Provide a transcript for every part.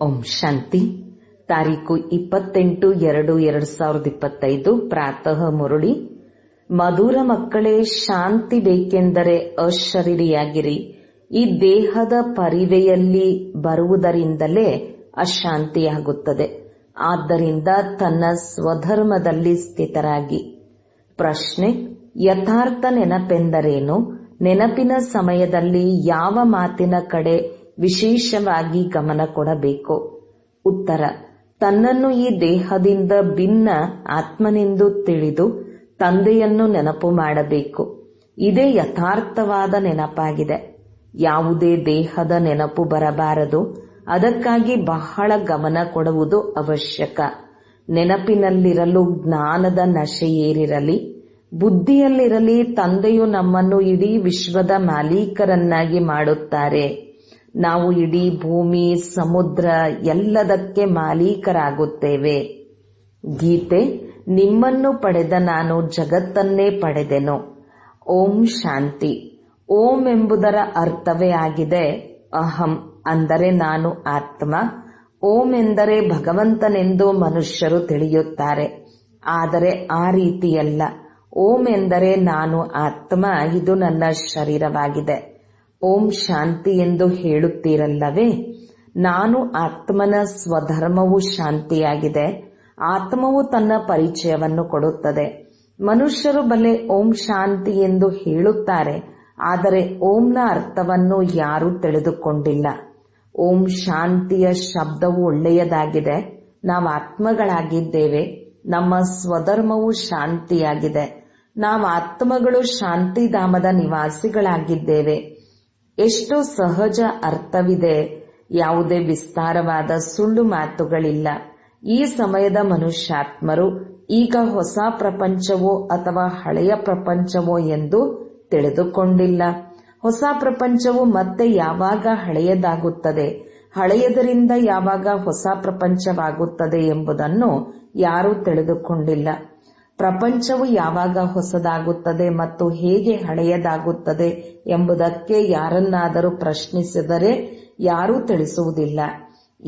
ಓಂ ಶಾಂತಿ. ತಾರೀಕು 28/2/2025 ಪ್ರಾತಃ ಮುರುಳಿ. ಮಧುರ ಮಕ್ಕಳೇ, ಶಾಂತಿ ಬೇಕೆಂದರೆ ಅಶರೀರಿಯಾಗಿರಿ. ಈ ದೇಹದ ಪರಿವೆಯಲ್ಲಿ ಬರುವುದರಿಂದಲೇ ಅಶಾಂತಿಯಾಗುತ್ತದೆ. ಆದ್ದರಿಂದ ತನ್ನ ಸ್ವಧರ್ಮದಲ್ಲಿ ಸ್ಥಿತರಾಗಿ. ಪ್ರಶ್ನೆ: ಯಥಾರ್ಥ ನೆನಪೆಂದರೇನು? ನೆನಪಿನ ಸಮಯದಲ್ಲಿ ಯಾವ ಮಾತಿನ ಕಡೆ ವಿಶೇಷವಾಗಿ ಗಮನ ಕೊಡಬೇಕು? ಉತ್ತರ: ತನ್ನನ್ನು ಈ ದೇಹದಿಂದ ಭಿನ್ನ ಆತ್ಮನೆಂದು ತಿಳಿದು ತಂದೆಯನ್ನು ನೆನಪು ಮಾಡಬೇಕು. ಇದೇ ಯಥಾರ್ಥವಾದ ನೆನಪಾಗಿದೆ. ಯಾವುದೇ ದೇಹದ ನೆನಪು ಬರಬಾರದು. ಅದಕ್ಕಾಗಿ ಬಹಳ ಗಮನ ಕೊಡುವುದು ಅವಶ್ಯಕ. ನೆನಪಿನಲ್ಲಿರಲು ಜ್ಞಾನದ ನಶೆಯೇರಿರಲಿ. ಬುದ್ಧಿಯಲ್ಲಿರಲಿ. ತಂದೆಯು ನಮ್ಮನ್ನು ಇಡೀ ವಿಶ್ವದ ಮಾಲೀಕರನ್ನಾಗಿ ಮಾಡುತ್ತಾರೆ. ನಾವು ಇಡೀ ಭೂಮಿ, ಸಮುದ್ರ ಎಲ್ಲದಕ್ಕೆ ಮಾಲೀಕರಾಗುತ್ತೇವೆ. ಗೀತೆ: ನಿಮ್ಮನ್ನು ಪಡೆದ ನಾನು ಜಗತ್ತನ್ನೇ ಪಡೆದೆನು. ಓಂ ಶಾಂತಿ. ಓಂ ಎಂಬುದರ ಅರ್ಥವೇ ಆಗಿದೆ ಅಹಂ, ಅಂದರೆ ನಾನು ಆತ್ಮ. ಓಂ ಎಂದರೆ ಭಗವಂತನೆಂದು ಮನುಷ್ಯರು ತಿಳಿಯುತ್ತಾರೆ. ಆದರೆ ಆ ರೀತಿಯಲ್ಲ. ಓಂ ಎಂದರೆ ನಾನು ಆತ್ಮ, ಇದು ನನ್ನ ಶರೀರವಾಗಿದೆ. ಓಂ ಶಾಂತಿ ಎಂದು ಹೇಳುತ್ತೀರಲ್ಲವೇ? ನಾನು ಆತ್ಮನ ಸ್ವಧರ್ಮವು ಶಾಂತಿಯಾಗಿದೆ. ಆತ್ಮವು ತನ್ನ ಪರಿಚಯವನ್ನು ಕೊಡುತ್ತದೆ. ಮನುಷ್ಯರು ಬಲೆ ಓಂ ಶಾಂತಿ ಎಂದು ಹೇಳುತ್ತಾರೆ, ಆದರೆ ಓಂನ ಅರ್ಥವನ್ನು ಯಾರೂ ತಿಳಿದುಕೊಂಡಿಲ್ಲ. ಓಂ ಶಾಂತಿಯ ಶಬ್ದವು ಒಳ್ಳೆಯದಾಗಿದೆ. ನಾವು ಆತ್ಮಗಳಾಗಿದ್ದೇವೆ. ನಮ್ಮ ಸ್ವಧರ್ಮವು ಶಾಂತಿಯಾಗಿದೆ. ನಾವು ಆತ್ಮಗಳು ಶಾಂತಿಧಾಮದ ನಿವಾಸಿಗಳಾಗಿದ್ದೇವೆ. ಎಷ್ಟು ಸಹಜ ಅರ್ಥವಿದೆ. ಯಾವುದೇ ವಿಸ್ತಾರವಾದ ಸುಳ್ಳು ಮಾತುಗಳಿಲ್ಲ. ಈ ಸಮಯದ ಮನುಷ್ಯಾತ್ಮರು ಈಗ ಹೊಸ ಪ್ರಪಂಚವೋ ಅಥವಾ ಹಳೆಯ ಪ್ರಪಂಚವೋ ಎಂದು ತಿಳಿದುಕೊಂಡಿಲ್ಲ. ಹೊಸ ಪ್ರಪಂಚವು ಮತ್ತೆ ಯಾವಾಗ ಹಳೆಯದಾಗುತ್ತದೆ, ಹಳೆಯದರಿಂದ ಯಾವಾಗ ಹೊಸ ಪ್ರಪಂಚವಾಗುತ್ತದೆ ಎಂಬುದನ್ನು ಯಾರೂ ತಿಳಿದುಕೊಂಡಿಲ್ಲ. ಪ್ರಪಂಚವು ಯಾವಾಗ ಹೊಸದಾಗುತ್ತದೆ ಮತ್ತು ಹೇಗೆ ಹಳೆಯದಾಗುತ್ತದೆ ಎಂಬುದಕ್ಕೆ ಯಾರನ್ನಾದರೂ ಪ್ರಶ್ನಿಸಿದರೆ ಯಾರೂ ತಿಳಿಸುವುದಿಲ್ಲ.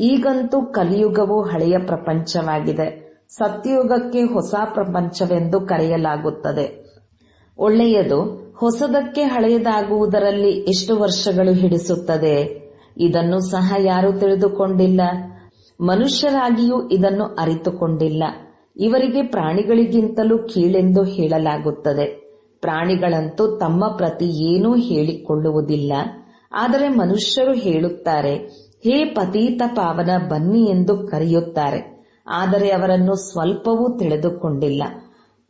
ಈಗಂತೂ ಕಲಿಯುಗವು ಹಳೆಯ ಪ್ರಪಂಚವಾಗಿದೆ. ಸತ್ಯಯುಗಕ್ಕೆ ಹೊಸ ಪ್ರಪಂಚವೆಂದು ಕರೆಯಲಾಗುತ್ತದೆ. ಒಳ್ಳೆಯದು. ಹೊಸದಕ್ಕೆ ಹಳೆಯದಾಗುವುದರಲ್ಲಿ ಎಷ್ಟು ವರ್ಷಗಳು ಹಿಡಿಸುತ್ತದೆ? ಇದನ್ನು ಸಹ ಯಾರೂ ತಿಳಿದುಕೊಂಡಿಲ್ಲ. ಮನುಷ್ಯರಾಗಿಯೂ ಇದನ್ನು ಅರಿತುಕೊಂಡಿಲ್ಲ. ಇವರಿಗೆ ಪ್ರಾಣಿಗಳಿಗಿಂತಲೂ ಕೀಳೆಂದು ಹೇಳಲಾಗುತ್ತದೆ. ಪ್ರಾಣಿಗಳಂತೂ ತಮ್ಮ ಪ್ರತಿ ಏನೂ ಹೇಳಿಕೊಳ್ಳುವುದಿಲ್ಲ. ಆದರೆ ಮನುಷ್ಯರು ಹೇಳುತ್ತಾರೆ, ಹೇ ಪತೀತ ಪಾವನ ಬನ್ನಿ ಎಂದು ಕರೆಯುತ್ತಾರೆ. ಆದರೆ ಅವರನ್ನು ಸ್ವಲ್ಪವೂ ತಿಳಿದುಕೊಂಡಿಲ್ಲ.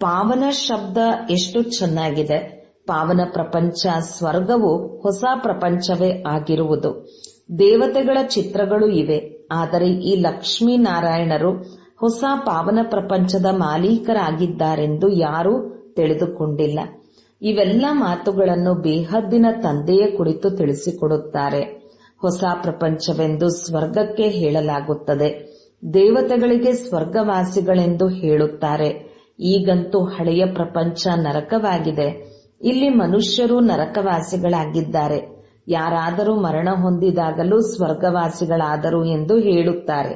ಪಾವನ ಶಬ್ದ ಎಷ್ಟು ಚೆನ್ನಾಗಿದೆ. ಪಾವನ ಪ್ರಪಂಚ, ಸ್ವರ್ಗವು ಹೊಸ ಪ್ರಪಂಚವೇ ಆಗಿರುವುದು. ದೇವತೆಗಳ ಚಿತ್ರಗಳು ಇವೆ. ಆದರೆ ಈ ಲಕ್ಷ್ಮೀನಾರಾಯಣರು ಹೊಸ ಪಾವನ ಪ್ರಪಂಚದ ಮಾಲೀಕರಾಗಿದ್ದಾರೆಂದು ಯಾರೂ ತಿಳಿದುಕೊಂಡಿಲ್ಲ. ಇವೆಲ್ಲ ಮಾತುಗಳನ್ನು ಬೇಹದ್ದಿನ ತಂದೆಯ ಕುರಿತು ತಿಳಿಸಿಕೊಡುತ್ತಾರೆ. ಹೊಸ ಪ್ರಪಂಚವೆಂದು ಸ್ವರ್ಗಕ್ಕೆ ಹೇಳಲಾಗುತ್ತದೆ. ದೇವತೆಗಳಿಗೆ ಸ್ವರ್ಗವಾಸಿಗಳೆಂದು ಹೇಳುತ್ತಾರೆ. ಈಗಂತೂ ಹಳೆಯ ಪ್ರಪಂಚ ನರಕವಾಗಿದೆ. ಇಲ್ಲಿ ಮನುಷ್ಯರು ನರಕವಾಸಿಗಳಾಗಿದ್ದಾರೆ. ಯಾರಾದರೂ ಮರಣ ಹೊಂದಿದಾಗಲೂ ಸ್ವರ್ಗವಾಸಿಗಳಾದರು ಎಂದು ಹೇಳುತ್ತಾರೆ.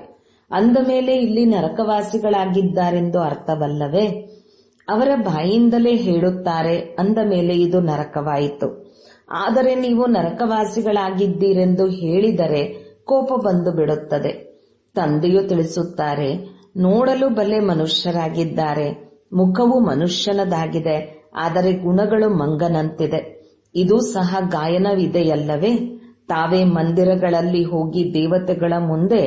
ಅಂದ ಮೇಲೆ ಇಲ್ಲಿ ನರಕವಾಸಿಗಳಾಗಿದ್ದಾರೆಂದು ಅರ್ಥವಲ್ಲವೇ? ಅವರ ಬಾಯಿಂದಲೇ ಹೇಳುತ್ತಾರೆ. ಅಂದ ಮೇಲೆ ಇದು ನರಕವಾಯಿತು. ಆದರೆ ನೀವು ನರಕವಾಸಿಗಳಾಗಿದ್ದೀರೆಂದು ಹೇಳಿದರೆ ಕೋಪ ಬಂದು ಬಿಡುತ್ತದೆ. ತಂದೆಯು ತಿಳಿಸುತ್ತಾರೆ, ನೋಡಲು ಬಲೆ ಮನುಷ್ಯರಾಗಿದ್ದಾರೆ. ಮುಖವು ಮನುಷ್ಯನದಾಗಿದೆ, ಆದರೆ ಗುಣಗಳು ಮಂಗನಂತಿದೆ. ಇದು ಸಹ ಗಾಯನವಿದೆಯಲ್ಲವೇ? ತಾವೇ ಮಂದಿರಗಳಲ್ಲಿ ಹೋಗಿ ದೇವತೆಗಳ ಮುಂದೆ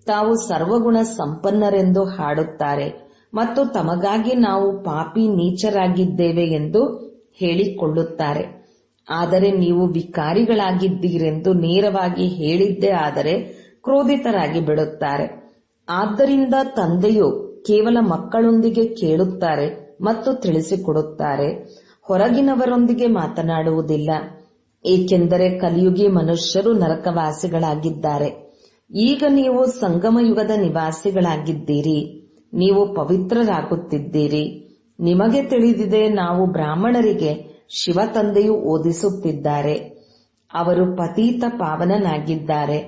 ತಾವು ಸರ್ವಗುಣ ಸಂಪನ್ನರೆಂದು ಹಾಡುತ್ತಾರೆ ಮತ್ತು ತಮಗಾಗಿ ನಾವು ಪಾಪಿ ನೀಚರಾಗಿದ್ದೇವೆ ಎಂದು ಹೇಳಿಕೊಳ್ಳುತ್ತಾರೆ. ಆದರೆ ನೀವು ವಿಕಾರಿಗಳಾಗಿದ್ದೀರೆಂದು ನೇರವಾಗಿ ಹೇಳಿದ್ದೇ ಆದರೆ ಕ್ರೋಧಿತರಾಗಿ ಬಿಡುತ್ತಾರೆ. ಆದ್ದರಿಂದ ತಂದೆಯು ಕೇವಲ ಮಕ್ಕಳೊಂದಿಗೆ ಕೇಳುತ್ತಾರೆ ಮತ್ತು ತಿಳಿಸಿಕೊಡುತ್ತಾರೆ. ಹೊರಗಿನವರೊಂದಿಗೆ ಮಾತನಾಡುವುದಿಲ್ಲ. ಏಕೆಂದರೆ ಕಲಿಯುಗಿ ಮನುಷ್ಯರು ನರಕವಾಸಿಗಳಾಗಿದ್ದಾರೆ. ಈಗ ನೀವು ಸಂಗಮಯುಗದ ನಿವಾಸಿಗಳಾಗಿದ್ದೀರಿ. ನೀವು ಪವಿತ್ರರಾಗುತ್ತಿದ್ದೀರಿ. ನಿಮಗೆ ತಿಳಿದಿದೆ, ನಾವು ಬ್ರಾಹ್ಮಣರಿಗೆ ಶಿವ ತಂದೆಯು ಓದಿಸುತ್ತಿದ್ದಾರೆ. ಅವರು ಪತೀತ ಪಾವನನಾಗಿದ್ದಾರೆ.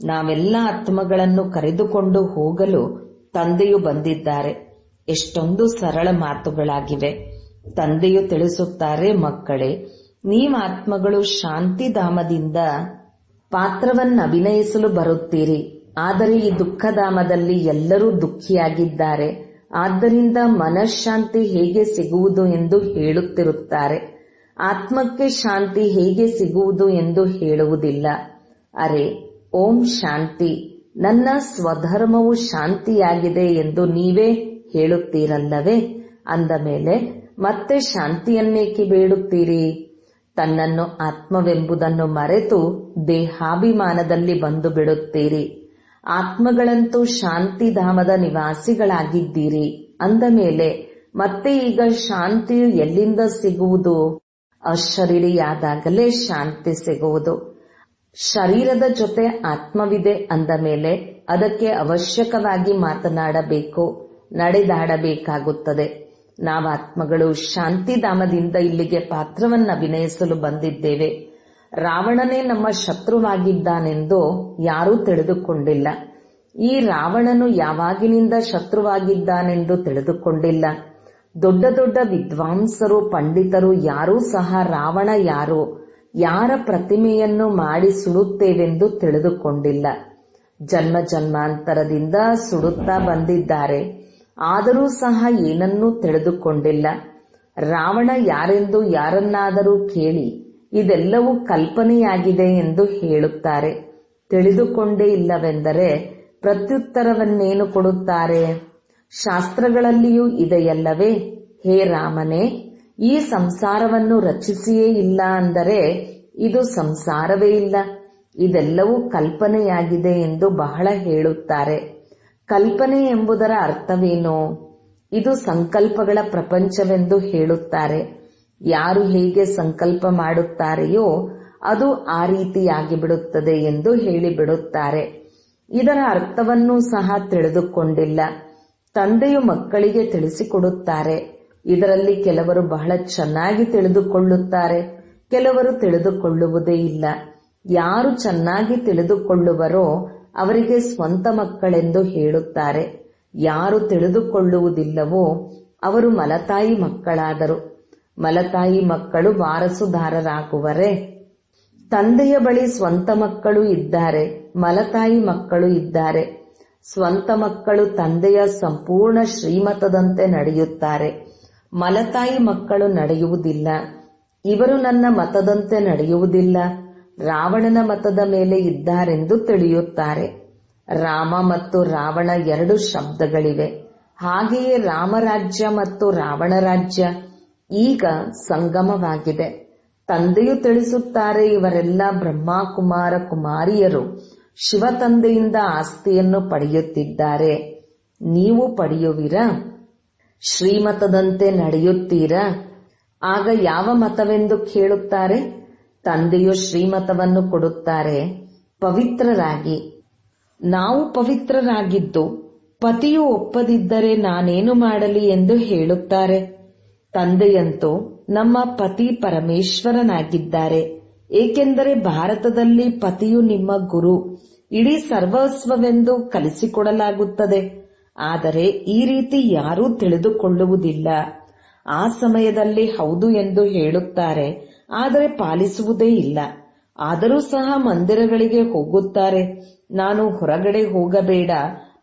ನಾವೆಲ್ಲ ಆತ್ಮಗಳನ್ನು ಕರೆದುಕೊಂಡು ಹೋಗಲು ತಂದೆಯು ಬಂದಿದ್ದಾರೆ. ಎಷ್ಟೊಂದು ಸರಳ ಮಾತುಗಳಾಗಿವೆ. ತಂದೆಯು ತಿಳಿಸುತ್ತಾರೆ, ಮಕ್ಕಳೇ, ನೀವು ಆತ್ಮಗಳು ಶಾಂತಿಧಾಮದಿಂದ ಪಾತ್ರವನ್ನು ಅಭಿನಯಿಸಲು ಬರುತ್ತೀರಿ. ಆದರೆ ಈ ದುಃಖಧಾಮದಲ್ಲಿ ಎಲ್ಲರೂ ದುಃಖಿಯಾಗಿದ್ದಾರೆ. ಆದ್ದರಿಂದ ಮನಃಶಾಂತಿ ಹೇಗೆ ಸಿಗುವುದು ಎಂದು ಹೇಳುತ್ತಿರುತ್ತಾರೆ. ಆತ್ಮಕ್ಕೆ ಶಾಂತಿ ಹೇಗೆ ಸಿಗುವುದು ಎಂದು ಹೇಳುವುದಿಲ್ಲ. ಅರೆ, ಓಂ ಶಾಂತಿ, ನನ್ನ ಸ್ವಧರ್ಮವು ಶಾಂತಿಯಾಗಿದೆ ಎಂದು ನೀವೇ ಹೇಳುತ್ತೀರಲ್ಲವೇ? ಅಂದ ಮೇಲೆ ಮತ್ತೆ ಶಾಂತಿಯನ್ನೇಕೆ ಬೇಡುತ್ತೀರಿ? ತನ್ನನ್ನು ಆತ್ಮವೆಂಬುದನ್ನು ಮರೆತು ದೇಹಾಭಿಮಾನದಲ್ಲಿ ಬಂದು ಬಿಡುತ್ತೀರಿ. ಆತ್ಮಗಳಂತೂ ಶಾಂತಿಧಾಮದ ನಿವಾಸಿಗಳಾಗಿದ್ದೀರಿ. ಅಂದ ಮೇಲೆ ಮತ್ತೆ ಈಗ ಶಾಂತಿಯು ಎಲ್ಲಿಂದ ಸಿಗುವುದು? ಅಶರೀರಿಯಾದಾಗಲೇ ಶಾಂತಿ ಸಿಗುವುದು. ಶರೀರದ ಜೊತೆ ಆತ್ಮವಿದೆ ಅಂದ ಮೇಲೆ ಅದಕ್ಕೆ ಅವಶ್ಯಕವಾಗಿ ಮಾತನಾಡಬೇಕು, ನಡೆದಾಡಬೇಕಾಗುತ್ತದೆ. ನಾವಾತ್ಮಗಳು ಶಾಂತಿಧಾಮದಿಂದ ಇಲ್ಲಿಗೆ ಪಾತ್ರವನ್ನು ಅಭಿನಯಿಸಲು ಬಂದಿದ್ದೇವೆ. ರಾವಣನೇ ನಮ್ಮ ಶತ್ರುವಾಗಿದ್ದಾನೆಂದು ಯಾರೂ ತಿಳಿದುಕೊಂಡಿಲ್ಲ. ಈ ರಾವಣನು ಯಾವಾಗಿನಿಂದ ಶತ್ರುವಾಗಿದ್ದಾನೆಂದು ತಿಳಿದುಕೊಂಡಿಲ್ಲ. ದೊಡ್ಡ ದೊಡ್ಡ ವಿದ್ವಾಂಸರು, ಪಂಡಿತರು ಯಾರೂ ಸಹ ರಾವಣ ಯಾರು, ಯಾರ ಪ್ರತಿಮೆಯನ್ನು ಮಾಡಿ ಸುಡುತ್ತೇವೆಂದು ತಿಳಿದುಕೊಂಡಿಲ್ಲ. ಜನ್ಮ ಜನ್ಮಾಂತರದಿಂದ ಸುಡುತ್ತಾ ಬಂದಿದ್ದಾರೆ. ಆದರೂ ಸಹ ಏನನ್ನೂ ತಿಳಿದುಕೊಂಡಿಲ್ಲ. ರಾವಣ ಯಾರೆಂದು ಯಾರನ್ನಾದರೂ ಕೇಳಿ ಇದೆಲ್ಲವೂ ಕಲ್ಪನೆಯಾಗಿದೆ ಎಂದು ಹೇಳುತ್ತಾರೆ. ತಿಳಿದುಕೊಂಡೇ ಇಲ್ಲವೆಂದರೆ ಪ್ರತ್ಯುತ್ತರವನ್ನೇನು ಕೊಡುತ್ತಾರೆ? ಶಾಸ್ತ್ರಗಳಲ್ಲಿಯೂ ಇದೆಯಲ್ಲವೇ? ಹೇ ರಾಮನೇ, ಈ ಸಂಸಾರವನ್ನು ರಚಿಸಿಯೇ ಇಲ್ಲ ಅಂದರೆ ಇದು ಸಂಸಾರವೇ ಇಲ್ಲ, ಇದೆಲ್ಲವೂ ಕಲ್ಪನೆಯಾಗಿದೆ ಎಂದು ಬಹಳ ಹೇಳುತ್ತಾರೆ. ಕಲ್ಪನೆ ಎಂಬುದರ ಅರ್ಥವೇನು? ಇದು ಸಂಕಲ್ಪಗಳ ಪ್ರಪಂಚವೆಂದು ಹೇಳುತ್ತಾರೆ. ಯಾರು ಹೇಗೆ ಸಂಕಲ್ಪ ಮಾಡುತ್ತಾರೆಯೋ ಅದು ಆ ರೀತಿಯಾಗಿ ಬಿಡುತ್ತದೆ ಎಂದು ಹೇಳಿಬಿಡುತ್ತಾರೆ. ಇದರ ಅರ್ಥವನ್ನೂ ಸಹ ತಿಳಿದುಕೊಂಡಿಲ್ಲ. ತಂದೆಯು ಮಕ್ಕಳಿಗೆ ತಿಳಿಸಿಕೊಡುತ್ತಾರೆ. ಇದರಲ್ಲಿ ಕೆಲವರು ಬಹಳ ಚೆನ್ನಾಗಿ ತಿಳಿದುಕೊಳ್ಳುತ್ತಾರೆ, ಕೆಲವರು ತಿಳಿದುಕೊಳ್ಳುವುದೇ ಇಲ್ಲ. ಯಾರು ಚೆನ್ನಾಗಿ ತಿಳಿದುಕೊಳ್ಳುವರೋ ಅವರಿಗೆ ಸ್ವಂತ ಮಕ್ಕಳೆಂದು ಹೇಳುತ್ತಾರೆ. ಯಾರು ತಿಳಿದುಕೊಳ್ಳುವುದಿಲ್ಲವೋ ಅವರು ಮಲತಾಯಿ ಮಕ್ಕಳಾದರು. ಮಲತಾಯಿ ಮಕ್ಕಳು ವಾರಸುದಾರರಾಗುವರೇ? ತಂದೆಯ ಬಳಿ ಸ್ವಂತ ಮಕ್ಕಳು ಇದ್ದಾರೆ, ಮಲತಾಯಿ ಮಕ್ಕಳು ಇದ್ದಾರೆ. ಸ್ವಂತ ಮಕ್ಕಳು ತಂದೆಯ ಸಂಪೂರ್ಣ ಶ್ರೀಮತದಂತೆ ನಡೆಯುತ್ತಾರೆ. ಮಲತಾಯಿ ಮಕ್ಕಳು ನಡೆಯುವುದಿಲ್ಲ. ಇವರು ನನ್ನ ಮತದಂತೆ ನಡೆಯುವುದಿಲ್ಲ, ರಾವಣನ ಮತದ ಮೇಲೆ ಇದ್ದಾರೆಂದು ತಿಳಿಯುತ್ತಾರೆ. ರಾಮ ಮತ್ತು ರಾವಣ ಎರಡು ಶಬ್ದಗಳಿವೆ. ಹಾಗೆಯೇ ರಾಮರಾಜ್ಯ ಮತ್ತು ರಾವಣ ರಾಜ್ಯ ಈಗ ಸಂಗಮವಾಗಿದೆ. ತಂದೆಯು ತಿಳಿಸುತ್ತಾರೆ, ಇವರೆಲ್ಲ ಬ್ರಹ್ಮ ಕುಮಾರ ಕುಮಾರಿಯರು ಶಿವ ತಂದೆಯಿಂದ ಆಸ್ತಿಯನ್ನು ಪಡೆಯುತ್ತಿದ್ದಾರೆ. ನೀವು ಪಡೆಯುವಿರಾ? ಶ್ರೀಮತದಂತೆ ನಡೆಯುತ್ತೀರಾ? ಆಗ ಯಾವ ಮತವೆಂದು ಕೇಳುತ್ತಾರೆ. ತಂದೆಯು ಶ್ರೀಮತವನ್ನು ಕೊಡುತ್ತಾರೆ, ಪವಿತ್ರರಾಗಿ. ನಾವು ಪವಿತ್ರರಾಗಿದ್ದು ಪತಿಯು ಒಪ್ಪದಿದ್ದರೆ ನಾನೇನು ಮಾಡಲಿ ಎಂದು ಹೇಳುತ್ತಾರೆ. ತಂದೆಯಂತೂ ನಮ್ಮ ಪತಿ ಪರಮೇಶ್ವರನಾಗಿದ್ದಾರೆ. ಏಕೆಂದರೆ ಭಾರತದಲ್ಲಿ ಪತಿಯು ನಿಮ್ಮ ಗುರು, ಇಡೀ ಸರ್ವಸ್ವವೆಂದು ಕಲಿಸಿಕೊಡಲಾಗುತ್ತದೆ. ಆದರೆ ಈ ರೀತಿ ಯಾರೂ ತಿಳಿದುಕೊಳ್ಳುವುದಿಲ್ಲ. ಆ ಸಮಯದಲ್ಲಿ ಹೌದು ಎಂದು ಹೇಳುತ್ತಾರೆ, ಆದರೆ ಪಾಲಿಸುವುದೇ ಇಲ್ಲ. ಆದರೂ ಸಹ ಮಂದಿರಗಳಿಗೆ ಹೋಗುತ್ತಾರೆ. ನಾನು ಹೊರಗಡೆ ಹೋಗಬೇಡ,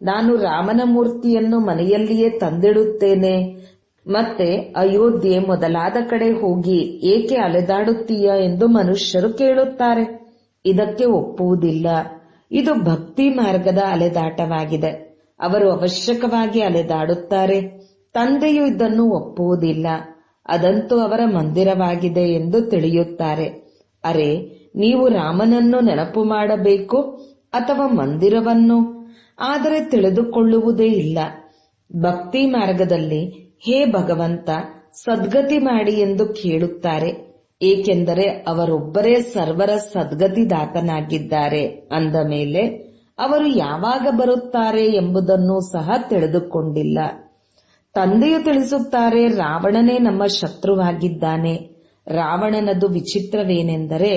ನಾನು ರಾಮನ ಮೂರ್ತಿಯನ್ನು ಮನೆಯಲ್ಲಿಯೇ ತಂದಿಡುತ್ತೇನೆ, ಮತ್ತೆ ಅಯೋಧ್ಯೆ ಮೊದಲಾದ ಕಡೆ ಹೋಗಿ ಏಕೆ ಅಲೆದಾಡುತ್ತೀಯ ಎಂದು ಮನುಷ್ಯರು ಕೇಳುತ್ತಾರೆ. ಇದಕ್ಕೆ ಒಪ್ಪುವುದಿಲ್ಲ. ಇದು ಭಕ್ತಿ ಮಾರ್ಗದ ಅಲೆದಾಟವಾಗಿದೆ. ಅವರು ಅವಶ್ಯಕವಾಗಿ ಅಲೆದಾಡುತ್ತಾರೆ. ತಂದೆಯು ಇದನ್ನು ಒಪ್ಪುವುದಿಲ್ಲ. ಅದಂತೂ ಅವರ ಮಂದಿರವಾಗಿದೆ ಎಂದು ತಿಳಿಯುತ್ತಾರೆ. ಅರೆ, ನೀವು ರಾಮನನ್ನು ನೆನಪು ಮಾಡಬೇಕು ಅಥವಾ ಮಂದಿರವನ್ನು? ಆದರೆ ತಿಳಿದುಕೊಳ್ಳುವುದೇ ಇಲ್ಲ. ಭಕ್ತಿ ಮಾರ್ಗದಲ್ಲಿ ಹೇ ಭಗವಂತ, ಸದ್ಗತಿ ಮಾಡಿ ಎಂದು ಕೇಳುತ್ತಾರೆ. ಏಕೆಂದರೆ ಅವರೊಬ್ಬರೇ ಸರ್ವರ ಸದ್ಗತಿದಾತನಾಗಿದ್ದಾರೆ. ಅಂದ ಮೇಲೆ ಅವರು ಯಾವಾಗ ಬರುತ್ತಾರೆ ಎಂಬುದನ್ನು ಸಹ ತಿಳಿದುಕೊಂಡಿಲ್ಲ. ತಂದೆಯು ತಿಳಿಸುತ್ತಾರೆ, ರಾವಣನೇ ನಮ್ಮ ಶತ್ರುವಾಗಿದ್ದಾನೆ. ರಾವಣನದು ವಿಚಿತ್ರವೇನೆಂದರೆ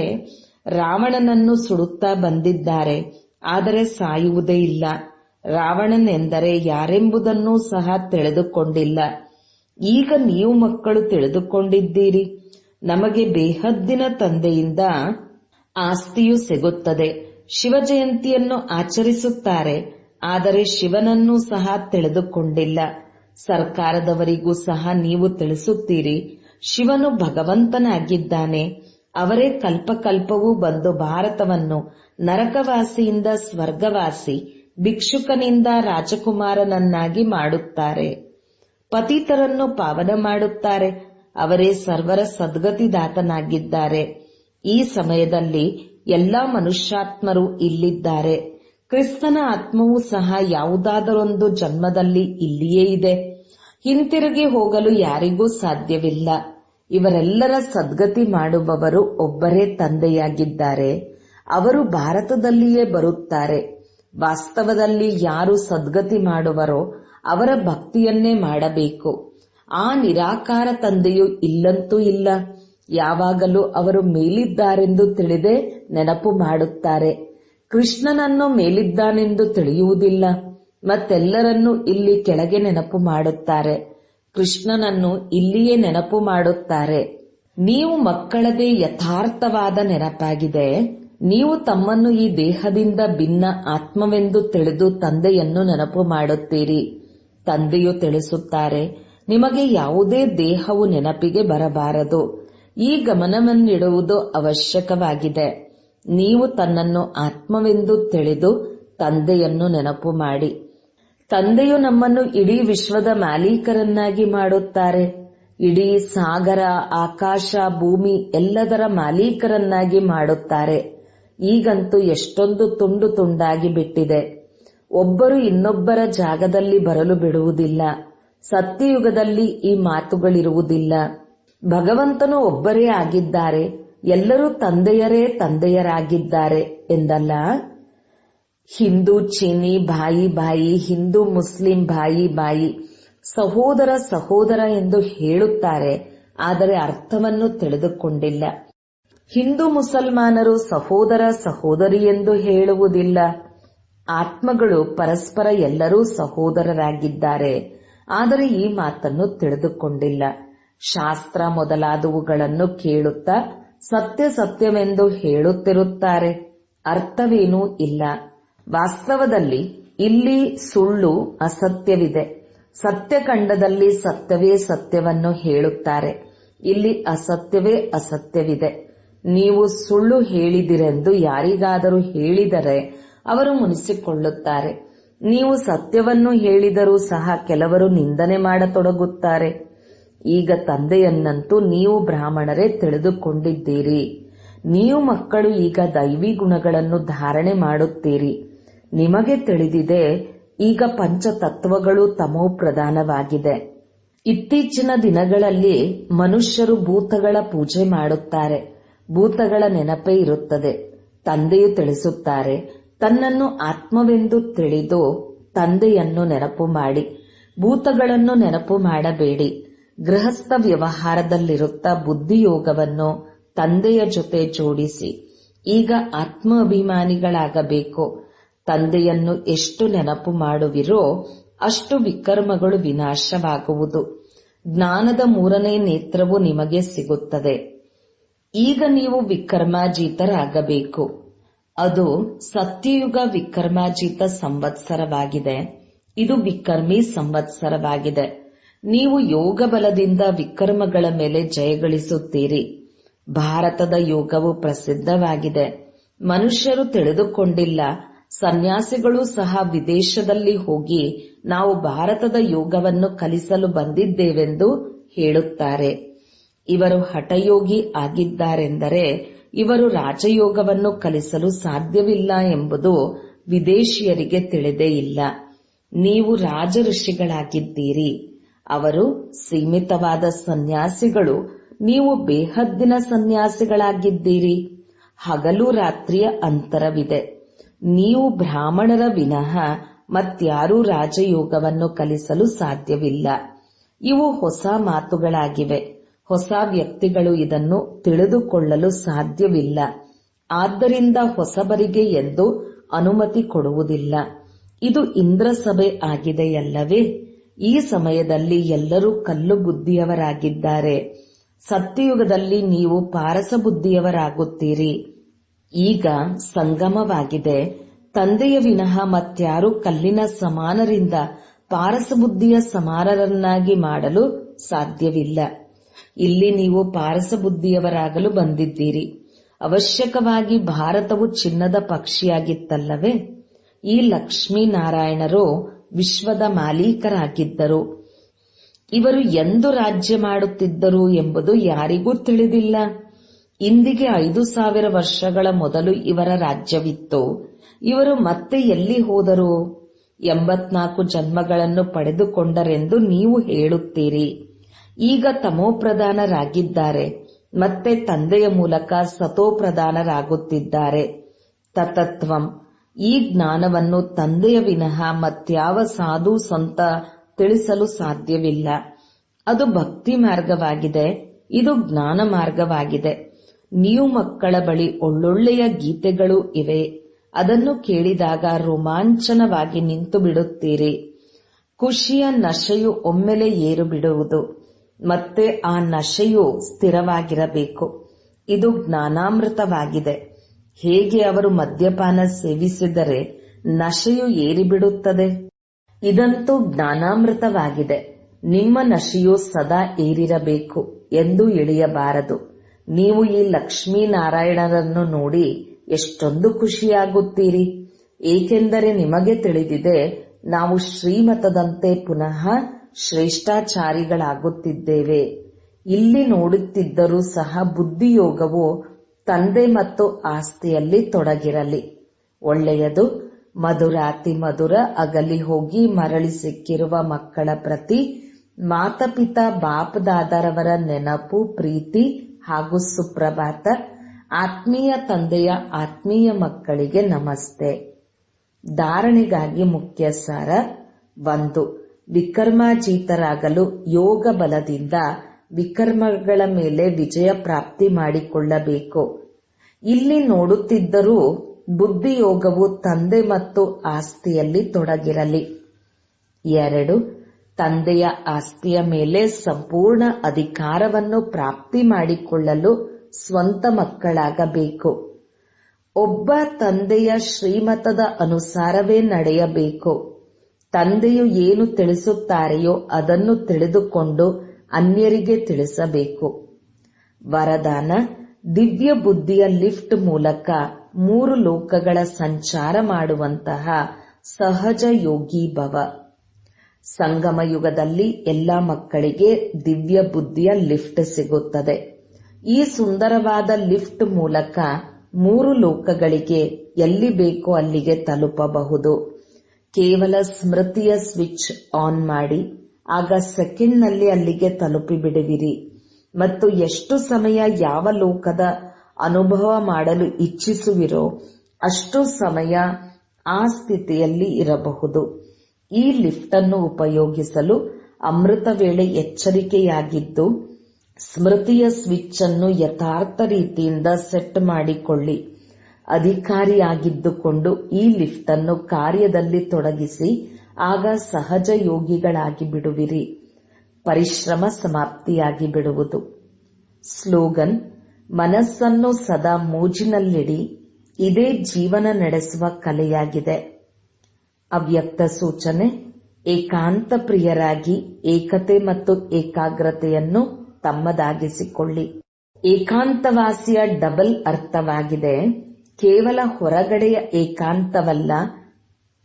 ರಾವಣನನ್ನು ಸುಡುತ್ತಾ ಬಂದಿದ್ದಾರೆ. ಆದರೆ ಸಾಯುವುದೇ ಇಲ್ಲ. ರಾವಣನೆಂದರೆ ಯಾರೆಂಬುದನ್ನೂ ಸಹ ತಿಳಿದುಕೊಂಡಿಲ್ಲ. ಈಗ ನೀವು ಮಕ್ಕಳು ತಿಳಿದುಕೊಂಡಿದ್ದೀರಿ. ನಮಗೆ ಬೇಹದ್ದಿನ ತಂದೆಯಿಂದ ಆಸ್ತಿಯು ಸಿಗುತ್ತದೆ. ಶಿವ ಜಯಂತಿಯನ್ನು ಆಚರಿಸುತ್ತಾರೆ, ಆದರೆ ಶಿವನನ್ನೂ ಸಹ ತಿಳಿದುಕೊಂಡಿಲ್ಲ. ಸರ್ಕಾರದವರಿಗೂ ಸಹ ನೀವು ತಿಳಿಸುತ್ತೀರಿ, ಶಿವನು ಭಗವಂತನಾಗಿದ್ದಾನೆ. ಅವರೇ ಕಲ್ಪಕಲ್ಪವೂ ಬಂದು ಭಾರತವನ್ನು ನರಕವಾಸಿಯಿಂದ ಸ್ವರ್ಗವಾಸಿ, ಭಿಕ್ಷುಕನಿಂದ ರಾಜಕುಮಾರನನ್ನಾಗಿ ಮಾಡುತ್ತಾರೆ. ಪತಿತರನ್ನು ಪಾವನ ಮಾಡುತ್ತಾರೆ. ಅವರೇ ಸರ್ವರ ಸದ್ಗತಿದಾತನಾಗಿದ್ದಾರೆ. ಈ ಸಮಯದಲ್ಲಿ ಎಲ್ಲಾ ಮನುಷ್ಯಾತ್ಮರು ಇಲ್ಲಿದ್ದಾರೆ. ಕ್ರಿಸ್ತನ ಆತ್ಮವೂ ಸಹ ಯಾವುದಾದರೊಂದು ಜನ್ಮದಲ್ಲಿ ಇಲ್ಲಿಯೇ ಇದೆ. ಹಿಂತಿರುಗಿ ಹೋಗಲು ಯಾರಿಗೂ ಸಾಧ್ಯವಿಲ್ಲ. ಇವರೆಲ್ಲರ ಸದ್ಗತಿ ಮಾಡುವವರು ಒಬ್ಬರೇ ತಂದೆಯಾಗಿದ್ದಾರೆ. ಅವರು ಭಾರತದಲ್ಲಿಯೇ ಬರುತ್ತಾರೆ. ವಾಸ್ತವದಲ್ಲಿ ಯಾರು ಸದ್ಗತಿ ಮಾಡುವರೋ ಅವರ ಭಕ್ತಿಯನ್ನೇ ಮಾಡಬೇಕು. ಆ ನಿರಾಕಾರ ತಂದೆಯು ಇಲ್ಲಂತೂ ಇಲ್ಲ. ಯಾವಾಗಲೂ ಅವರು ಮೇಲಿದ್ದಾರೆಂದು ತಿಳಿದೇ ನೆನಪು ಮಾಡುತ್ತಾರೆ. ಕೃಷ್ಣನನ್ನು ಮೇಲಿದ್ದಾನೆಂದು ತಿಳಿಯುವುದಿಲ್ಲ. ಮತ್ತೆಲ್ಲರನ್ನೂ ಇಲ್ಲಿ ಕೆಳಗೆ ನೆನಪು ಮಾಡುತ್ತಾರೆ. ಕೃಷ್ಣನನ್ನು ಇಲ್ಲಿಯೇ ನೆನಪು ಮಾಡುತ್ತಾರೆ. ನೀವು ಮಕ್ಕಳದೇ ಯಥಾರ್ಥವಾದ ನೆನಪಾಗಿದೆ. ನೀವು ತಮ್ಮನ್ನು ಈ ದೇಹದಿಂದ ಭಿನ್ನ ಆತ್ಮವೆಂದು ತಿಳಿದು ತಂದೆಯನ್ನು ನೆನಪು ಮಾಡುತ್ತೀರಿ. ತಂದೆಯು ತಿಳಿಸುತ್ತಾರೆ, ನಿಮಗೆ ಯಾವುದೇ ದೇಹವು ನೆನಪಿಗೆ ಬರಬಾರದು. ಈ ಗಮನವನ್ನಿಡುವುದು ಅವಶ್ಯಕವಾಗಿದೆ. ನೀವು ತನ್ನನ್ನು ಆತ್ಮವೆಂದು ತಿಳಿದು ತಂದೆಯನ್ನು ನೆನಪು ಮಾಡಿ. ತಂದೆಯು ನಮ್ಮನ್ನು ಇಡೀ ವಿಶ್ವದ ಮಾಲೀಕರನ್ನಾಗಿ ಮಾಡುತ್ತಾರೆ. ಇಡೀ ಸಾಗರ, ಆಕಾಶ, ಭೂಮಿ ಎಲ್ಲದರ ಮಾಲೀಕರನ್ನಾಗಿ ಮಾಡುತ್ತಾರೆ. ಈಗಂತೂ ಎಷ್ಟೊಂದು ತುಂಡು ತುಂಡಾಗಿ ಬಿಟ್ಟಿದೆ. ಒಬ್ಬರು ಇನ್ನೊಬ್ಬರ ಜಾಗದಲ್ಲಿ ಬರಲು ಬಿಡುವುದಿಲ್ಲ. ಸತ್ಯಯುಗದಲ್ಲಿ ಈ ಮಾತುಗಳಿರುವುದಿಲ್ಲ. ಭಗವಂತನು ಒಬ್ಬರೇ ಆಗಿದ್ದಾರೆ. ಎಲ್ಲರೂ ತಂದೆಯರೇ ತಂದೆಯರಾಗಿದ್ದಾರೆ ಎಂದಲ್ಲ. ಹಿಂದೂ ಚೀನಿ ಭಾಯಿ ಭಾಯಿ, ಹಿಂದೂ ಮುಸ್ಲಿಂ ಭಾಯಿ ಭಾಯಿ, ಸಹೋದರ ಸಹೋದರ ಎಂದು ಹೇಳುತ್ತಾರೆ. ಆದರೆ ಅರ್ಥವನ್ನು ತಿಳಿದುಕೊಂಡಿಲ್ಲ. ಹಿಂದೂ ಮುಸಲ್ಮಾನರು ಸಹೋದರ ಸಹೋದರಿ ಎಂದು ಹೇಳುವುದಿಲ್ಲ. ಆತ್ಮಗಳು ಪರಸ್ಪರ ಎಲ್ಲರೂ ಸಹೋದರರಾಗಿದ್ದಾರೆ. ಆದರೆ ಈ ಮಾತನ್ನು ತಿಳಿದುಕೊಂಡಿಲ್ಲ. ಶಾಸ್ತ್ರ ಮೊದಲಾದವುಗಳನ್ನು ಕೇಳುತ್ತಾ ಸತ್ಯ ಸತ್ಯವೆಂದು ಹೇಳುತ್ತಿರುತ್ತಾರೆ. ಅರ್ಥವೇನೂ ಇಲ್ಲ. ವಾಸ್ತವದಲ್ಲಿ ಇಲ್ಲಿ ಸುಳ್ಳು ಅಸತ್ಯವಿದೆ. ಸತ್ಯಖಂಡದಲ್ಲಿ ಸತ್ಯವೇ ಸತ್ಯವನ್ನು ಹೇಳುತ್ತಾರೆ. ಇಲ್ಲಿ ಅಸತ್ಯವೇ ಅಸತ್ಯವಿದೆ. ನೀವು ಸುಳ್ಳು ಹೇಳಿದಿರೆಂದು ಯಾರಿಗಾದರೂ ಹೇಳಿದರೆ ಅವರು ಮುನಿಸಿಕೊಳ್ಳುತ್ತಾರೆ. ನೀವು ಸತ್ಯವನ್ನು ಹೇಳಿದರೂ ಸಹ ಕೆಲವರು ನಿಂದನೆ ಮಾಡತೊಡಗುತ್ತಾರೆ. ಈಗ ತಂದೆಯನ್ನಂತೂ ನೀವು ಬ್ರಾಹ್ಮಣರೇ ತಿಳಿದುಕೊಂಡಿದ್ದೀರಿ. ನೀವು ಮಕ್ಕಳು ಈಗ ದೈವಿ ಗುಣಗಳನ್ನು ಧಾರಣೆ ಮಾಡುತ್ತೀರಿ. ನಿಮಗೆ ತಿಳಿದಿದೆ, ಈಗ ಪಂಚತತ್ವಗಳು ತಮೋ ಪ್ರಧಾನವಾಗಿದೆ. ಇತ್ತೀಚಿನ ದಿನಗಳಲ್ಲಿ ಮನುಷ್ಯರು ಭೂತಗಳ ಪೂಜೆ ಮಾಡುತ್ತಾರೆ. ಭೂತಗಳ ನೆನಪೇ ಇರುತ್ತದೆ. ತಂದೆಯು ತಿಳಿಸುತ್ತಾರೆ, ತನ್ನನ್ನು ಆತ್ಮವೆಂದು ತಿಳಿದು ತಂದೆಯನ್ನು ನೆನಪು ಮಾಡಿ. ಭೂತಗಳನ್ನು ನೆನಪು ಮಾಡಬೇಡಿ. ಗೃಹಸ್ಥ ವ್ಯವಹಾರದಲ್ಲಿರುತ್ತಾ ಬುದ್ಧಿಯೋಗವನ್ನು ತಂದೆಯ ಜೊತೆ ಜೋಡಿಸಿ. ಈಗ ಆತ್ಮ ಅಭಿಮಾನಿಗಳಾಗಬೇಕು. ತಂದೆಯನ್ನು ಎಷ್ಟು ನೆನಪು ಮಾಡುವಿರೋ ಅಷ್ಟು ವಿಕರ್ಮಗಳು ವಿನಾಶವಾಗುವುದು. ಜ್ಞಾನದ 3ನೇ ನೇತ್ರವು ನಿಮಗೆ ಸಿಗುತ್ತದೆ. ಈಗ ನೀವು ವಿಕರ್ಮಾಜೀತರಾಗಬೇಕು. ಅದು ಸತ್ಯಯುಗ ವಿಕರ್ಮಾಜೀತ ಸಂವತ್ಸರವಾಗಿದೆ. ಇದು ವಿಕರ್ಮಿ ಸಂವತ್ಸರವಾಗಿದೆ. ನೀವು ಯೋಗ ಬಲದಿಂದ ವಿಕರ್ಮಗಳ ಮೇಲೆ ಜಯಗಳಿಸುತ್ತೀರಿ. ಭಾರತದ ಯೋಗವು ಪ್ರಸಿದ್ಧವಾಗಿದೆ. ಮನುಷ್ಯರು ತಿಳಿದುಕೊಂಡಿಲ್ಲ. ಸನ್ಯಾಸಿಗಳು ಸಹ ವಿದೇಶದಲ್ಲಿ ಹೋಗಿ ನಾವು ಭಾರತದ ಯೋಗವನ್ನು ಕಲಿಸಲು ಬಂದಿದ್ದೇವೆಂದು ಹೇಳುತ್ತಾರೆ. ಇವರು ಹಠಯೋಗಿ ಆಗಿದ್ದಾರೆಂದರೆ ಇವರು ರಾಜಯೋಗವನ್ನು ಕಲಿಸಲು ಸಾಧ್ಯವಿಲ್ಲ ಎಂಬುದು ವಿದೇಶಿಯರಿಗೆ ತಿಳಿದೇ ಇಲ್ಲ. ನೀವು ರಾಜ ಋಷಿಗಳಾಗಿದ್ದೀರಿ. ಅವರು ಸೀಮಿತವಾದ ಸನ್ಯಾಸಿಗಳು. ನೀವು ಬೇಹದ್ದಿನ ಸನ್ಯಾಸಿಗಳಾಗಿದ್ದೀರಿ. ಹಗಲು ರಾತ್ರಿಯ ಅಂತರವಿದೆ. ನೀವು ಬ್ರಾಹ್ಮಣರ ವಿನಃ ಮತ್ಯಾರೂ ರಾಜಯೋಗವನ್ನು ಕಲಿಸಲು ಸಾಧ್ಯವಿಲ್ಲ. ಇವು ಹೊಸ ಮಾತುಗಳಾಗಿವೆ. ಹೊಸ ವ್ಯಕ್ತಿಗಳು ಇದನ್ನು ತಿಳಿದುಕೊಳ್ಳಲು ಸಾಧ್ಯವಿಲ್ಲ. ಆದ್ದರಿಂದ ಹೊಸಬರಿಗೆ ಎಂದು ಅನುಮತಿ ಕೊಡುವುದಿಲ್ಲ. ಇದು ಇಂದ್ರ ಸಭೆ ಆಗಿದೆಯಲ್ಲವೇ? ಈ ಸಮಯದಲ್ಲಿ ಎಲ್ಲರೂ ಕಲ್ಲು ಬುದ್ಧಿಯವರಾಗಿದ್ದಾರೆ. ಸತ್ಯಯುಗದಲ್ಲಿ ನೀವು ಪಾರಸ ಬುದ್ಧಿಯವರಾಗುತ್ತೀರಿ. ಈಗ ಸಂಗಮವಾಗಿದೆ. ತಂದೆಯ ವಿನಃ ಮತ್ಯಾರೂ ಕಲ್ಲಿನ ಸಮಾನರಿಂದ ಪಾರಸ ಬುದ್ಧಿಯ ಸಮಾನರನ್ನಾಗಿ ಮಾಡಲು ಸಾಧ್ಯವಿಲ್ಲ. ಇಲ್ಲಿ ನೀವು ಪಾರಸ ಬುದ್ಧಿಯವರಾಗಲು ಬಂದಿದ್ದೀರಿ. ಅವಶ್ಯಕವಾಗಿ ಭಾರತವು ಚಿನ್ನದ ಪಕ್ಷಿಯಾಗಿತ್ತಲ್ಲವೇ? ಈ ಲಕ್ಷ್ಮೀನಾರಾಯಣರು ವಿಶ್ವದ ಮಾಲೀಕರಾಗಿದ್ದರು. ಇವರು ಎಂದು ರಾಜ್ಯ ಮಾಡುತ್ತಿದ್ದರು ಎಂಬುದು ಯಾರಿಗೂ ತಿಳಿದಿಲ್ಲ. ಇಂದಿಗೆ 5000 ವರ್ಷಗಳ ಮೊದಲು ಇವರ ರಾಜ್ಯವಿತ್ತು. ಇವರು ಮತ್ತೆ ಎಲ್ಲಿ ಹೋದರು? 84 ಜನ್ಮಗಳನ್ನು ಪಡೆದುಕೊಂಡರೆಂದು ನೀವು ಹೇಳುತ್ತೀರಿ. ಈಗ ತಮೋಪ್ರಧಾನರಾಗಿದ್ದಾರೆ. ಮತ್ತೆ ತಂದೆಯ ಮೂಲಕ ಸತೋಪ್ರಧಾನರಾಗುತ್ತಿದ್ದಾರೆ. ತತತ್ವಂ. ಈ ಜ್ಞಾನವನ್ನು ತಂದೆಯ ವಿನಃ ಮತ್ಯಾವ ಸಾಧು ಸಂತ ತಿಳಿಸಲು ಸಾಧ್ಯವಿಲ್ಲ. ಅದು ಭಕ್ತಿ ಮಾರ್ಗವಾಗಿದೆ. ಇದು ಜ್ಞಾನ ಮಾರ್ಗವಾಗಿದೆ. ನೀವು ಮಕ್ಕಳ ಬಳಿ ಒಳ್ಳೊಳ್ಳೆಯ ಗೀತೆಗಳು ಇವೆ. ಅದನ್ನು ಕೇಳಿದಾಗ ರೋಮಾಂಚನವಾಗಿ ನಿಂತು ಬಿಡುತ್ತೀರಿ. ಖುಷಿಯ ನಶೆಯು ಒಮ್ಮೆಲೆ ಏರು ಬಿಡುವುದು. ಮತ್ತೆ ಆ ನಶೆಯು ಸ್ಥಿರವಾಗಿರಬೇಕು. ಇದು ಜ್ಞಾನಾಮೃತವಾಗಿದೆ. ಹೇಗೆ ಅವರು ಮದ್ಯಪಾನ ಸೇವಿಸಿದರೆ ನಶೆಯು ಏರಿಬಿಡುತ್ತದೆ. ಇದಂತೂ ಜ್ಞಾನಾಮೃತವಾಗಿದೆ. ನಿಮ್ಮ ನಶೆಯು ಸದಾ ಏರಿರಬೇಕು ಎಂದು ಇಳಿಯಬಾರದು. ನೀವು ಈ ಲಕ್ಷ್ಮೀನಾರಾಯಣರನ್ನು ನೋಡಿ ಎಷ್ಟೊಂದು ಖುಷಿಯಾಗುತ್ತೀರಿ. ಏಕೆಂದರೆ ನಿಮಗೆ ತಿಳಿದಿದೆ, ನಾವು ಶ್ರೀಮತದಂತೆ ಪುನಃ ಶ್ರೇಷ್ಠಾಚಾರಿಗಳಾಗುತ್ತಿದ್ದೇವೆ. ಇಲ್ಲಿ ನೋಡುತ್ತಿದ್ದರೂ ಸಹ ಬುದ್ಧಿಯೋಗವು ತಂದೆ ಮತ್ತು ಆಸ್ತಿಯಲ್ಲಿ ತೊಡಗಿರಲಿ. ಒಳ್ಳೆಯದು. ಮಧುರಾತಿ ಮಧುರ ಅಗಲಿ ಹೋಗಿ ಮರಳಿ ಸಿಕ್ಕಿರುವ ಮಕ್ಕಳ ಪ್ರತಿ ಮಾತಪಿತಾ ಬಾಪ್ ದಾದಾರವರ ನೆನಪು, ಪ್ರೀತಿ ಹಾಗೂ ಸುಪ್ರಭಾತ. ಆತ್ಮೀಯ ತಂದೆಯ ಆತ್ಮೀಯ ಮಕ್ಕಳಿಗೆ ನಮಸ್ತೆ. ಧಾರಣೆಗಾಗಿ ಮುಖ್ಯ ಸಾರ 1. ವಿಕರ್ಮಾಜೀತರಾಗಲು ಯೋಗ ಬಲದಿಂದ ವಿಕರ್ಮಗಳ ಮೇಲೆ ವಿಜಯ ಪ್ರಾಪ್ತಿ ಮಾಡಿಕೊಳ್ಳಬೇಕು. ಇಲ್ಲಿ ನೋಡುತ್ತಿದ್ದರೂ ಬುದ್ಧಿಯೋಗವು ತಂದೆ ಮತ್ತು ಆಸ್ತಿಯಲ್ಲಿ ತೊಡಗಿರಲಿ. 2. ತಂದೆಯ ಆಸ್ತಿಯ ಮೇಲೆ ಸಂಪೂರ್ಣ ಅಧಿಕಾರವನ್ನು ಪ್ರಾಪ್ತಿ ಮಾಡಿಕೊಳ್ಳಲು ಸ್ವಂತ ಮಕ್ಕಳಾಗಬೇಕು. ಒಬ್ಬ ತಂದೆಯ ಶ್ರೀಮತದ ಅನುಸಾರವೇ ನಡೆಯಬೇಕು. ತಂದೆಯು ಏನು ತಿಳಿಸುತ್ತಾರೆಯೋ ಅದನ್ನು ತಿಳಿದುಕೊಂಡು ಅನ್ಯರಿಗೆ ತಿಳಿಸಬೇಕು. ವರದಾನ: ದಿವ್ಯ ಬುದ್ಧಿಯ ಲಿಫ್ಟ್ ಮೂಲಕ 3 ಲೋಕಗಳ ಸಂಚಾರ ಮಾಡುವಂತಹ ಸಹಜ ಯೋಗಿ ಭವ. ಸಂಗಮ ಯುಗದಲ್ಲಿ ಎಲ್ಲ ಮಕ್ಕಳಿಗೆ ದಿವ್ಯ ಬುದ್ಧಿಯ ಲಿಫ್ಟ್ ಸಿಗುತ್ತದೆ. ಈ ಸುಂದರವಾದ ಲಿಫ್ಟ್ ಮೂಲಕ 3 ಲೋಕಗಳಿಗೆ ಎಲ್ಲಿ ಬೇಕೋ ಅಲ್ಲಿಗೆ ತಲುಪಬಹುದು. ಕೇವಲ ಸ್ಮೃತಿಯ ಸ್ವಿಚ್ ಆನ್ ಮಾಡಿ, ಆಗ ಸೆಕೆಂಡ್ನಲ್ಲಿ ಅಲ್ಲಿಗೆ ತಲುಪಿಬಿಡುವಿರಿ. ಮತ್ತು ಎಷ್ಟು ಸಮಯ ಯಾವ ಲೋಕದ ಅನುಭವ ಮಾಡಲು ಇಚ್ಛಿಸುವಿರೋ ಅಷ್ಟು ಸಮಯ ಆ ಸ್ಥಿತಿಯಲ್ಲಿ ಇರಬಹುದು. ಈ ಲಿಫ್ಟ್ ಅನ್ನು ಉಪಯೋಗಿಸಲು ಅಮೃತ ವೇಳೆ ಎಚ್ಚರಿಕೆಯಾಗಿದ್ದು ಸ್ಮೃತಿಯ ಸ್ವಿಚ್ ಅನ್ನು ಯಥಾರ್ಥ ರೀತಿಯಿಂದ ಸೆಟ್ ಮಾಡಿಕೊಳ್ಳಿ. ಅಧಿಕಾರಿಯಾಗಿದ್ದುಕೊಂಡು ಈ ಲಿಫ್ಟ್ ಅನ್ನು ಕಾರ್ಯದಲ್ಲಿ ತೊಡಗಿಸಿ, ಆಗ ಸಹಜ ಯೋಗಿಗಳಾಗಿ ಬಿಡುವಿರಿ. ಪರಿಶ್ರಮ ಸಮಾಪ್ತಿಯಾಗಿ ಬಿಡುವುದು. ಸ್ಲೋಗನ್: ಮನಸ್ಸನ್ನು ಸದಾ ಮೋಜಿನಲ್ಲಿಡಿ. ಇದೇ ಜೀವನ ನಡೆಸುವ ಕಲೆಯಾಗಿದೆ. ಅವ್ಯಕ್ತ ಸೂಚನೆ: ಏಕಾಂತ ಪ್ರಿಯರಾಗಿ ಏಕತೆ ಮತ್ತು ಏಕಾಗ್ರತೆಯನ್ನು ತಮ್ಮದಾಗಿಸಿಕೊಳ್ಳಿ. ಏಕಾಂತವಾಸಿಯ ಡಬಲ್ ಅರ್ಥವಾಗಿದೆ. ಕೇವಲ ಹೊರಗಡೆಯ ಏಕಾಂತವಲ್ಲ,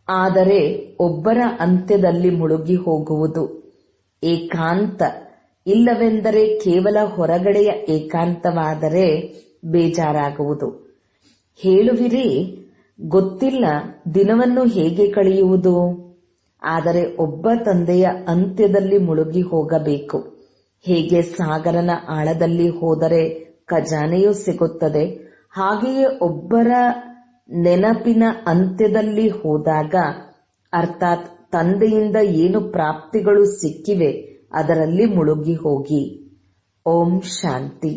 ಆದರೆ ಒಬ್ಬರ ಅಂತ್ಯದಲ್ಲಿ ಮುಳುಗಿ ಹೋಗುವುದು ಏಕಾಂತ. ಇಲ್ಲವೆಂದರೆ ಕೇವಲ ಹೊರಗಡೆಯ ಏಕಾಂತವಾದರೆ ಬೇಜಾರಾಗುವುದು. ಹೇಳುವಿರಿ, ಗೊತ್ತಿಲ್ಲ ದಿನವನ್ನು ಹೇಗೆ ಕಳೆಯುವುದು. ಆದರೆ ಒಬ್ಬ ತಂದೆಯ ಅಂತ್ಯದಲ್ಲಿ ಮುಳುಗಿ ಹೋಗಬೇಕು. ಹೇಗೆ ಸಾಗರನ ಆಳದಲ್ಲಿ ಹೋದರೆ ಖಜಾನೆಯೂ ಸಿಗುತ್ತದೆ, ಹಾಗೆಯೇ ಒಬ್ಬರ ನೆನಪಿನ ಅಂತ್ಯದಲ್ಲಿ ಹೋದಾಗ, ಅರ್ಥಾತ್ ತಂದೆಯಿಂದ ಏನು ಪ್ರಾಪ್ತಿಗಳು ಸಿಕ್ಕಿವೆ ಅದರಲ್ಲಿ ಮುಳುಗಿ ಹೋಗಿ. ಓಂ ಶಾಂತಿ.